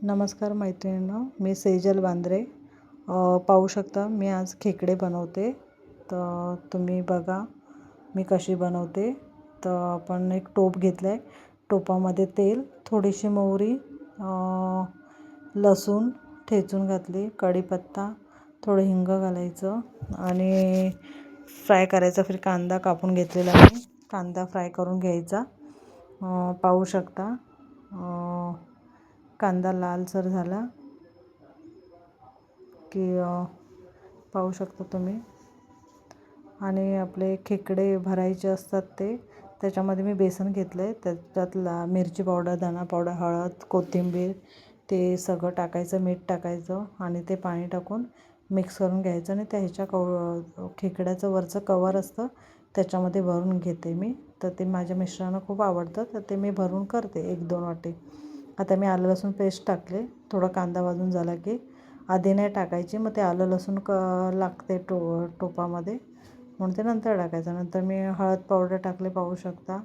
नमस्कार मैत्रिणींनो, मी सेजल बांद्रे. पाहू शकता मी आज खेकडे बनवते. तर तुम्ही बघा मी कशी बनवते. तर आपण एक टोप घेतलं आहे. टोपामध्ये तेल, थोडीशी मोहरी, लसूण ठेचून घातली, कढीपत्ता, थोडं हिंग घालायचं आणि फ्राय करायचा. फिर कांदा कापून घेतलेला आहे, कांदा फ्राय करून घ्यायचा. पाहू शकता कांदा लालसर झाला की पाहू शकता तुम्ही. आणि आपले खेकडे भरायचे असतात त्याच्यामध्ये मी बेसन घेतलं आहे. त्याच्यात मिरची पावडर, धना पावडर, हळद, कोथिंबीर ते सगळं टाकायचं, मीठ टाकायचं आणि ते पाणी टाकून मिक्स करून घ्यायचं. आणि ह्याच्या खेकड्याचं वरचं कवर असतं त्याच्यामध्ये भरून घेते मी. तर ते माझ्या मिस्टरांना खूप आवडतं, तर ते मी भरून करते 1-2 वाटी. आता मी आलं लसूण पेस्ट टाकले. थोडा कांदा भाजून झाला की आधी नाही टाकायची, मग ते आलं लसूण लागते टोपामध्ये, म्हणून ते नंतर टाकायचं. नंतर मी हळद पावडर टाकले, पाहू शकता.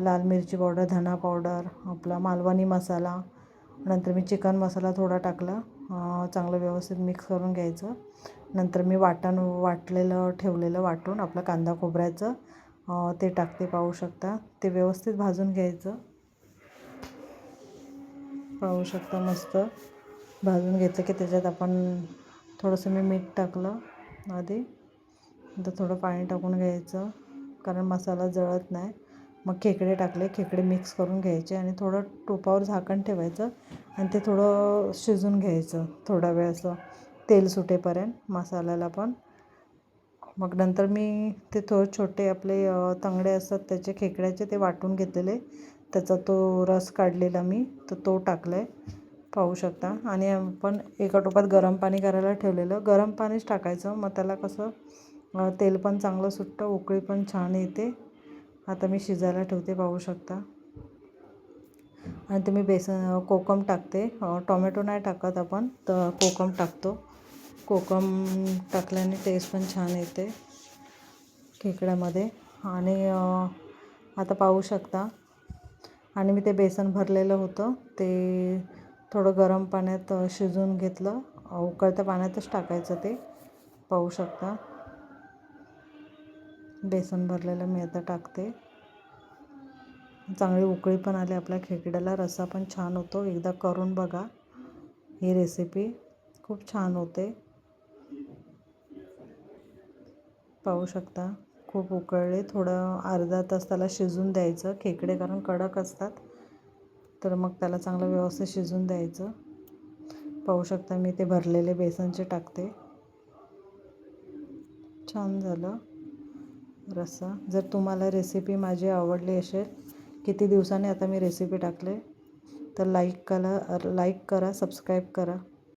लाल मिरची पावडर, धना पावडर, आपला मालवणी मसाला. नंतर मी चिकन मसाला थोडा टाकला. चांगलं व्यवस्थित मिक्स करून घ्यायचं. नंतर मी वाटलेलं ठेवलेलं वाटून आपलं कांदा खोबऱ्याचं ते टाकते, पाहू शकता. ते व्यवस्थित भाजून घ्यायचं. पाहू शकता मस्त भाजून घेतलं की त्याच्यात आपण थोडंसं मी मीठ टाकलं आधी. नंतर थोडं पाणी टाकून घ्यायचं कारण मसाला जळत नाही. मग खेकडे टाकले, खेकडे मिक्स करून घ्यायचे आणि थोडं टोपावर झाकण ठेवायचं आणि ते थोडं शिजून घ्यायचं थोडा वेळ, असं तेल सुटेपर्यंत मसाल्याला पण. मग नंतर मी ते छोटे आपले तंगडे असतात त्याचे खेकड्याचे, ते वाटून घेतलेले, त्याचा तो रस काढलेला मी, तर तो टाकला आहे, पाहू शकता. आणि आपण एका टोपात गरम पाणी करायला ठेवलेलं, गरम पाणीच टाकायचं. मग त्याला कसं तेल पण चांगलं सुटतं, उकळी पण छान येते. आता मी शिजायला ठेवते, पाहू शकता. आणि ते मी कोकम टाकते. टोमॅटो नाही टाकत आपण, तर कोकम टाकतो. कोकम टाकल्याने टेस्ट पण छान येते खेकड्यामध्ये. आणि आता पाहू शकता. आणि मी ते बेसन भरलेलं होतं ते थोडं गरम पाण्यात शिजवून घेतलं. उकळत्या पाण्यातच टाकायचं ते, पाहू शकता. बेसन भरलेलं मी आता टाकते. चांगली उकळी पण आली आपल्या खेकड्याला, रस्सा पण छान होतो. एकदा करून बघा ही रेसिपी, खूप छान होते. पाहू शकता खूप उकळले. थोडं अर्धा तास त्याला शिजून द्यायचं. खेकडे कारण कडक असतात, तर मग त्याला चांगलं व्यवस्थित शिजून द्यायचं. पाहू शकता मी ते भरलेले बेसनचे टाकते. छान झालं रस्सा. जर तुम्हाला रेसिपी माझी आवडली असेल, किती दिवसांनी आता मी रेसिपी टाकले, तर लाईक करा, सबस्क्राईब करा.